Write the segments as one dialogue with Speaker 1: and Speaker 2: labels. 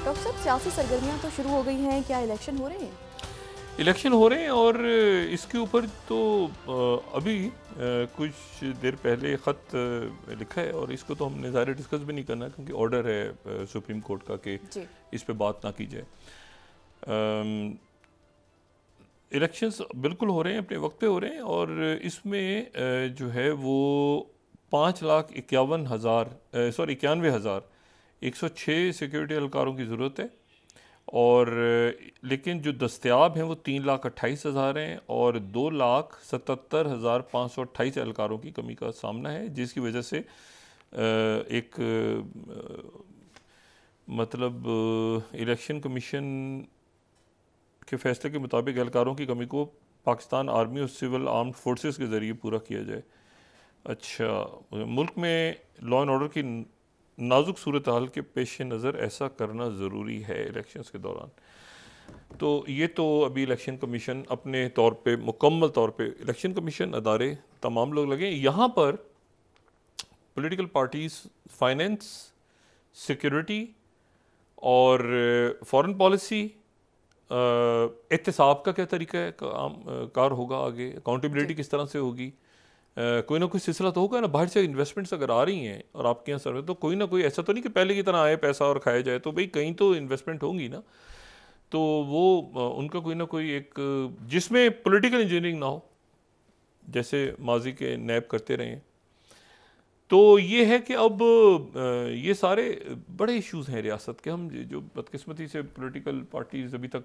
Speaker 1: Doctor साहब, सियासी सरगर्मियां तो शुरू हो गई हैं, क्या इलेक्शन हो रहे हैं?
Speaker 2: इलेक्शन हो रहे हैं और इसके ऊपर तो अभी कुछ देर पहले ख़त लिखा है और इसको तो हमने ज़्यादा डिस्कस भी नहीं करना क्योंकि ऑर्डर है सुप्रीम कोर्ट का कि इस पे बात ना की जाए। इलेक्शंस बिल्कुल हो रहे हैं, अपने वक्त पे हो रहे हैं और इसमें जो है वो 5,91,106 सिक्योरिटी एहलकारों की ज़रूरत है और लेकिन जो दस्तयाब हैं वो 3,28,000 हैं और 2,77,528 एहलकारों की कमी का सामना है, जिसकी वजह से एक मतलब इलेक्शन कमीशन के फैसले के मुताबिक एहलकारों की कमी को पाकिस्तान आर्मी और सिविल आर्म्ड फोर्सेस के ज़रिए पूरा किया जाए। अच्छा, मुल्क में लॉ एंड ऑर्डर की नाजुक सूरत हाल के पेश नज़र ऐसा करना ज़रूरी है इलेक्शंस के दौरान। तो ये तो अभी इलेक्शन कमीशन अपने तौर पे मुकम्मल तौर पे इलेक्शन कमीशन अदारे तमाम लोग लगे। यहाँ पर पॉलिटिकल पार्टीज़, फाइनेंस, सिक्योरिटी और फॉरेन पॉलिसी, एहतसाब का क्या तरीका है कार होगा, आगे अकाउंटेबिलिटी किस तरह से होगी, कोई ना कोई सिलसिला तो होगा ना। बाहर से इन्वेस्टमेंट्स अगर आ रही हैं और आपके यहाँ सर में, तो कोई ना कोई, ऐसा तो नहीं कि पहले की तरह आए पैसा और खाया जाए, तो भाई कहीं तो इन्वेस्टमेंट होंगी ना। तो वो उनका कोई ना कोई एक, जिसमें पॉलिटिकल इंजीनियरिंग ना हो जैसे माजी के नैब करते रहे हैं। तो ये है कि अब ये सारे बड़े इश्यूज़ हैं रियासत के। हम जो बदकिस्मती से पॉलिटिकल पार्टीज़ अभी तक,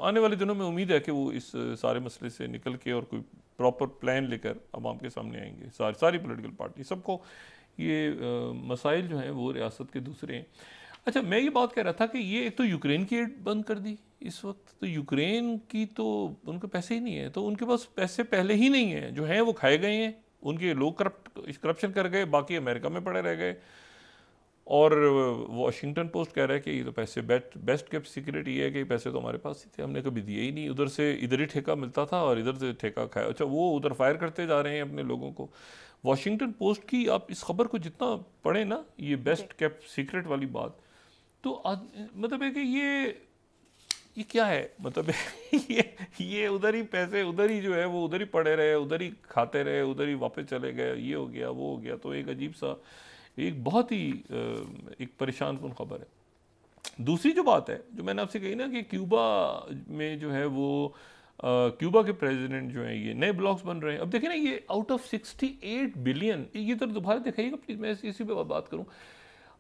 Speaker 2: आने वाले दिनों में उम्मीद है कि वो इस सारे मसले से निकल के और कोई प्रॉपर प्लान लेकर आवाम के सामने आएंगे। सारी पॉलिटिकल पार्टी, सबको ये मसाइल जो हैं वो रियासत के दूसरे हैं। अच्छा, मैं ये बात कह रहा था कि ये एक तो यूक्रेन की एड बंद कर दी इस वक्त, तो यूक्रेन की तो उनके पैसे ही नहीं है, तो उनके पास पैसे पहले ही नहीं है, जो हैं वो खाए गए हैं, उनके लोग करप्शन कर गए, बाकी अमेरिका में पड़े रह गए। और वॉशिंगटन पोस्ट कह रहा है कि ये तो पैसे बेस्ट केप्ट सीक्रेट ये है कि पैसे तो हमारे पास ही थे, हमने कभी दिए ही नहीं, उधर से इधर ही ठेका मिलता था और इधर से ठेका खाया। अच्छा, वो उधर फायर करते जा रहे हैं अपने लोगों को। वॉशिंगटन पोस्ट की आप इस खबर को जितना पढ़ें ना, ये बेस्ट केप्ट सीक्रेट वाली बात, तो मतलब है कि ये क्या है, मतलब ये उधर ही पैसे, उधर ही जो है वो उधर ही पड़े रहे, उधर ही खाते रहे, उधर ही वापस चले गए, ये हो गया वो हो गया। तो एक अजीब सा, एक बहुत ही एक परेशान कुन खबर है। दूसरी जो बात है जो मैंने आपसे कही ना कि क्यूबा में जो है वो क्यूबा के प्रेसिडेंट जो हैं, ये नए ब्लॉक्स बन रहे हैं। अब देखिए ना, ये आउट ऑफ 68 बिलियन, ये तो दोबारा दिखाइएगा प्लीज़, मैं इसी पे बात करूँ।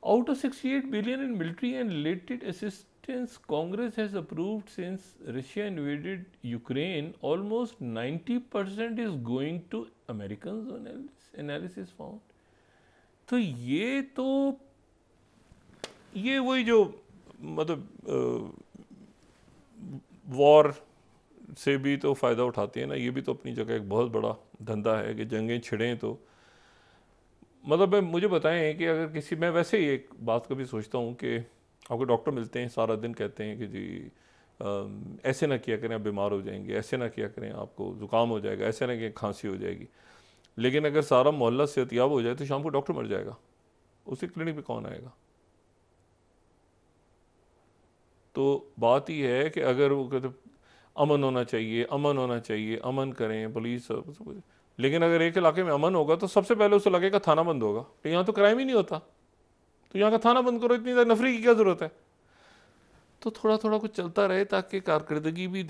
Speaker 2: Out of 68 billion in military and related assistance Congress has approved since Russia invaded Ukraine, almost 90% is going to Americans, analysis found. तो ये वही जो मतलब वॉर से भी तो फ़ायदा उठाते हैं ना, ये भी तो अपनी जगह एक बहुत बड़ा धंधा है कि जंगें छिड़ें। तो मतलब मुझे बताएं कि अगर किसी, मैं वैसे ही एक बात कभी सोचता हूँ कि आपको डॉक्टर मिलते हैं, सारा दिन कहते हैं कि जी ऐसे ना किया करें आप बीमार हो जाएंगे, ऐसे ना किया करें आपको ज़ुकाम हो जाएगा, ऐसे ना किया खांसी हो जाएगी। लेकिन अगर सारा मोहल्ला सेहतियाब हो जाए तो शाम को डॉक्टर मर जाएगा, उसी क्लिनिक पे कौन आएगा? तो बात ही है कि अगर वो कहते अमन होना चाहिए, अमन होना चाहिए, अमन करें पुलिस, लेकिन अगर एक इलाके में अमन होगा तो सबसे पहले उसे लगेगा थाना बंद होगा, तो यहाँ तो क्राइम ही नहीं होता, तो यहाँ का थाना बंद करो, इतनी ज़्यादा नफरी की क्या ज़रूरत है? तो थोड़ा थोड़ा कुछ चलता रहे ताकि कारकर्दगी भी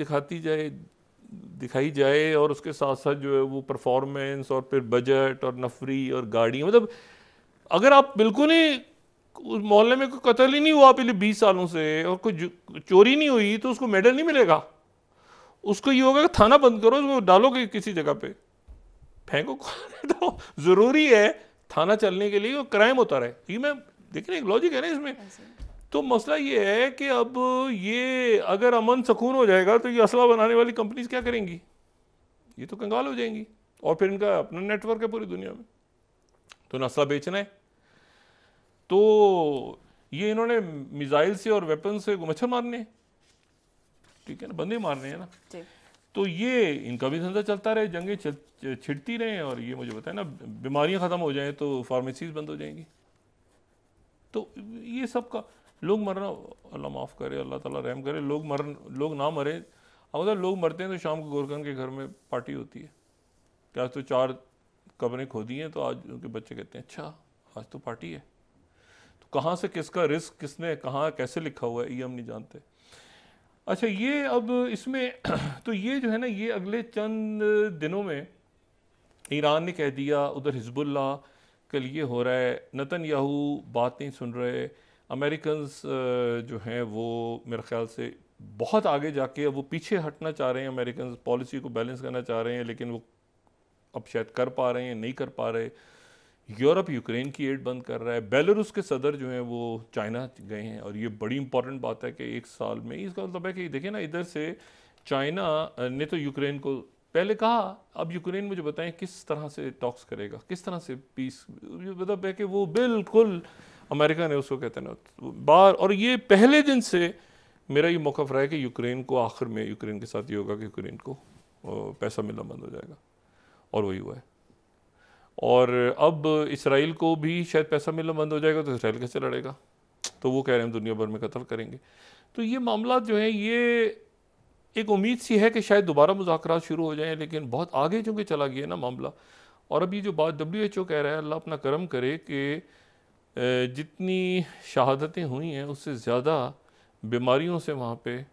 Speaker 2: दिखाई जाए और उसके साथ साथ जो है वो परफॉर्मेंस और फिर बजट और नफरी और गाड़ी। मतलब अगर आप बिल्कुल ही उस मोहल्ले में कोई कत्ल ही नहीं हुआ पिछले 20 सालों से और कोई चोरी नहीं हुई तो उसको मेडल नहीं मिलेगा। उसको ये होगा कि थाना बंद करो, उसको डालो किसी जगह पे फेंको। तो ज़रूरी है थाना चलने के लिए और क्राइम होता रहे। ये मैं देखिए एक लॉजिक है ना इसमें। तो मसला ये है कि अब ये अगर अमन सुकून हो जाएगा तो ये असला बनाने वाली कंपनीज क्या करेंगी? ये तो कंगाल हो जाएंगी और फिर इनका अपना नेटवर्क है पूरी दुनिया में, तो असला बेचना है। तो ये इन्होंने मिसाइल से और वेपन से मच्छर मारने, ठीक है ना, बंदे मारने हैं ना। तो ये इनका भी धंधा चलता रहे, जंगें छिड़ती रहें और ये मुझे बताए ना, बीमारियां ख़त्म हो जाएं तो फार्मेसीज बंद हो जाएंगी। तो ये सब का लोग मरना, अल्लाह माफ़ करे, अल्लाह ताला रहम करे, लोग ना मरे। अब मतलब लोग मरते हैं तो शाम को गोरखन के घर में पार्टी होती है कि आज तो 4 कब्रें खोदी हैं, तो आज उनके बच्चे कहते हैं अच्छा आज तो पार्टी है। तो कहाँ से किसका रिस्क किसने कहाँ कैसे लिखा हुआ है ये हम नहीं जानते। अच्छा ये अब इसमें तो ये जो है ना, ये अगले चंद दिनों में ईरान ने कह दिया, उधर हिजबुल्लाह के लिए हो रहा है, नेतन्याहू बात नहीं सुन रहे, अमेरिकन्स जो हैं वो मेरे ख्याल से बहुत आगे जाके अब वो पीछे हटना चाह रहे हैं, अमेरिकन पॉलिसी को बैलेंस करना चाह रहे हैं, लेकिन वो अब शायद कर पा रहे हैं नहीं कर पा रहे। यूरोप यूक्रेन की एड बंद कर रहा है, बेलारूस के सदर जो हैं वो चाइना गए हैं, और ये बड़ी इंपॉर्टेंट बात है कि 1 साल में, इसका मतलब है कि देखिए ना, इधर से चाइना ने तो यूक्रेन को पहले कहा, अब यूक्रेन मुझे बताएं किस तरह से टॉक्स करेगा, किस तरह से पीस, मतलब है कि वो बिल्कुल अमेरिका ने उसको कहते हैं ना बार, और ये पहले दिन से मेरा ये मौक़िफ़ रहा है कि यूक्रेन को आखिर में यूक्रेन के साथ ये होगा कि यूक्रेन को पैसा मिलना बंद हो जाएगा, और वही हुआ है। और अब इसराइल को भी शायद पैसा मिलना बंद हो जाएगा, तो इसराइल कैसे लड़ेगा, तो वो कह रहे हैं दुनिया भर में कत्ल करेंगे। तो ये मामला जो है, ये एक उम्मीद सी है कि शायद दोबारा मुज़ाकरात शुरू हो जाएं, लेकिन बहुत आगे चूँकि चला गया ना मामला। और अभी जो बात WHO कह रहा है, अल्लाह अपना करम करे कि जितनी शहादतें हुई हैं उससे ज़्यादा बीमारियों से वहाँ पे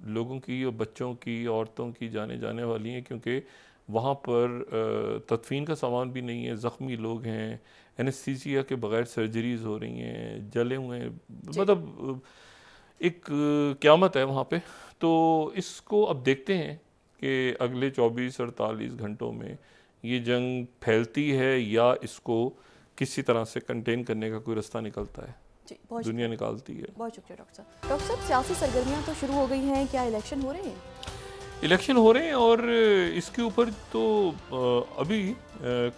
Speaker 2: लोगों की और बच्चों की औरतों की जाने वाली हैं, क्योंकि वहाँ पर तदफीन का सामान भी नहीं है, ज़ख्मी लोग हैं, एनेस्थीसिया के बगैर सर्जरीज़ हो रही हैं, जले हुए हैं, मतलब एक क़यामत है वहाँ पे। तो इसको अब देखते हैं कि अगले 24-48 घंटों में ये जंग फैलती है या इसको किसी तरह से कंटेन करने का कोई रास्ता निकलता है, दुनिया निकालती है।
Speaker 1: बहुत शुक्रिया डॉक्टर साहब। डॉक्टर साहब, सियासी सरगर्मियाँ तो शुरू हो गई हैं, क्या इलेक्शन हो रहे हैं?
Speaker 2: इलेक्शन हो रहे हैं, और इसके ऊपर तो अभी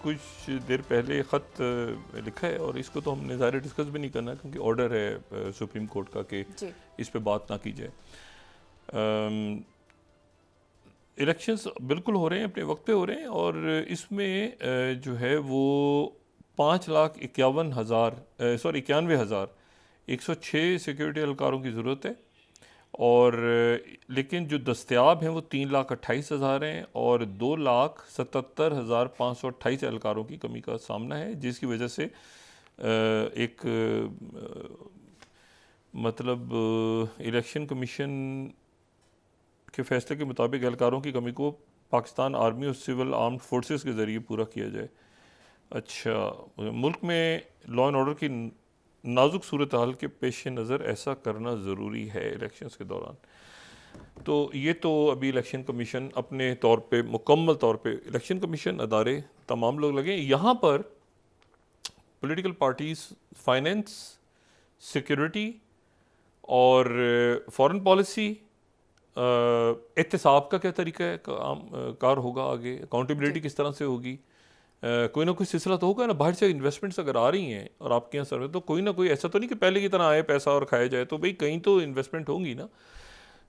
Speaker 2: कुछ देर पहले ख़त लिखा है, और इसको तो हमने ज़्यादा डिस्कस भी नहीं करना क्योंकि ऑर्डर है सुप्रीम कोर्ट का कि इस पे बात ना की जाए। इलेक्शंस बिल्कुल हो रहे हैं, अपने वक्त पे हो रहे हैं, और इसमें जो है वो 5,91,106 सिक्योरिटी एहलकारों की ज़रूरत है, और लेकिन जो दस्तयाब हैं वो 3,28,000 हैं, और 2,77,528 एहलकारों की कमी का सामना है, जिसकी वजह से एक मतलब इलेक्शन कमीशन के फैसले के मुताबिक एहलकारों की कमी को पाकिस्तान आर्मी और सिविल आर्म्ड फोर्सेस के ज़रिए पूरा किया जाए। अच्छा, मुल्क में लॉ एंड ऑर्डर की नाजुक सूरत हाल के पेश नज़र ऐसा करना ज़रूरी है इलेक्शंस के दौरान। तो ये तो अभी इलेक्शन कमीशन अपने तौर पे मुकम्मल तौर पे, इलेक्शन कमीशन अदारे तमाम लोग लगे यहाँ पर, पॉलिटिकल पार्टीज़, फाइनेंस, सिक्योरिटी और फॉरेन पॉलिसी, एहतसाब का क्या तरीका है कार होगा आगे, अकाउंटेबिलिटी किस तरह से होगी, कोई ना कोई सिलसिला तो होगा ना, बाहर से इन्वेस्टमेंट्स अगर आ रही हैं और आपके यहाँ सर, तो कोई ना कोई, ऐसा तो नहीं कि पहले की तरह आए पैसा और खाया जाए, तो भाई कहीं तो इन्वेस्टमेंट होंगी ना,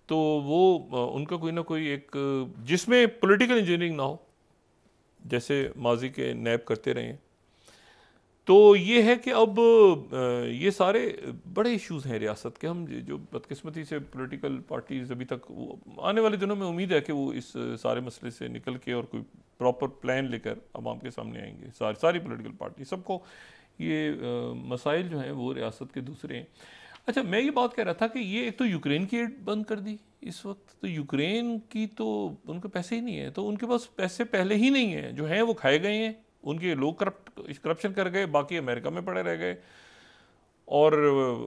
Speaker 2: तो वो उनका कोई ना कोई एक, जिसमें पॉलिटिकल इंजीनियरिंग ना हो जैसे माजी के नैब करते रहे हैं। तो ये है कि अब ये सारे बड़े इश्यूज़ हैं रियासत के, हम जो बदकिस्मती से पॉलिटिकल पार्टीज़ अभी तक, आने वाले दिनों में उम्मीद है कि वो इस सारे मसले से निकल के और कोई प्रॉपर प्लान लेकर आवाम के सामने आएंगे, सारी पॉलिटिकल पार्टी, सबको ये मसाइल जो हैं वो रियासत के दूसरे हैं। अच्छा, मैं ये बात कह रहा था कि ये एक तो यूक्रेन की एड बंद कर दी इस वक्त, तो यूक्रेन की तो उनके पैसे ही नहीं है, तो उनके पास पैसे पहले ही नहीं हैं, जो हैं वो खाए गए हैं, उनके लोग करप्शन कर गए, बाकी अमेरिका में पड़े रह गए। और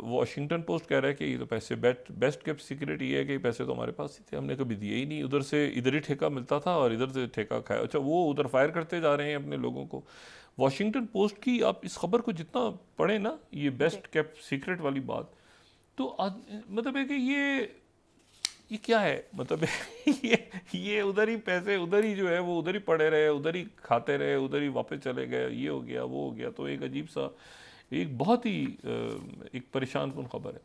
Speaker 2: वॉशिंगटन पोस्ट कह रहा है कि ये तो पैसे बेस्ट केप्ट सीक्रेट ये है कि पैसे तो हमारे पास ही थे, हमने कभी दिए ही नहीं, उधर से इधर ही ठेका मिलता था और इधर से ठेका खाया। अच्छा, वो उधर फायर करते जा रहे हैं अपने लोगों को। वॉशिंगटन पोस्ट की आप इस खबर को जितना पढ़ें ना, ये बेस्ट केप्ट सीक्रेट वाली बात, तो मतलब है कि ये क्या है, मतलब ये उधर ही पैसे, उधर ही जो है वो उधर ही पड़े रहे, उधर ही खाते रहे, उधर ही वापस चले गए, ये हो गया वो हो गया। तो एक अजीब सा, एक बहुत ही एक परेशान कुन खबर है।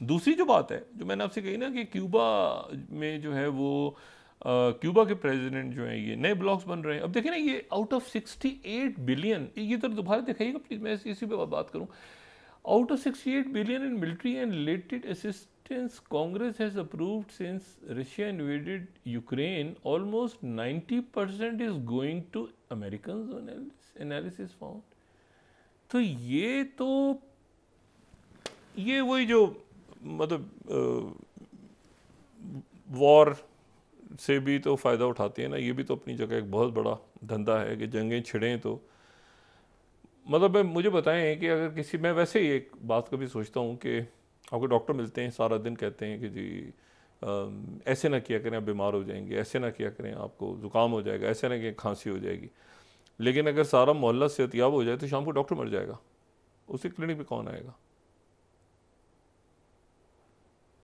Speaker 2: दूसरी जो बात है जो मैंने आपसे कही ना कि क्यूबा में जो है वो क्यूबा के प्रेसिडेंट जो हैं ये नए ब्लॉक्स बन रहे हैं। अब देखिए ना, ये आउट ऑफ 68 बिलियन, ये तो दोबारा दिखाइएगा प्लीज़, मैं इसी पे बात करूँ। Out of 68 billion in military and related assistance Congress has approved since Russia invaded Ukraine, almost 90% is going to Americans, analysis found. तो ये वही जो मतलब वॉर से भी तो फ़ायदा उठाते हैं ना, ये भी तो अपनी जगह एक बहुत बड़ा धंधा है कि जंगें छिड़ें। तो मतलब मुझे बताएं कि अगर किसी, मैं वैसे ही एक बात कभी सोचता हूँ कि आपको डॉक्टर मिलते हैं सारा दिन कहते हैं कि जी ऐसे ना किया करें आप बीमार हो जाएंगे, ऐसे ना किया करें आपको ज़ुकाम हो जाएगा, ऐसे ना किया खांसी हो जाएगी। लेकिन अगर सारा मोहल्ला सेहतियाब हो जाए तो शाम को डॉक्टर मर जाएगा, उसी क्लिनिक पे कौन आएगा?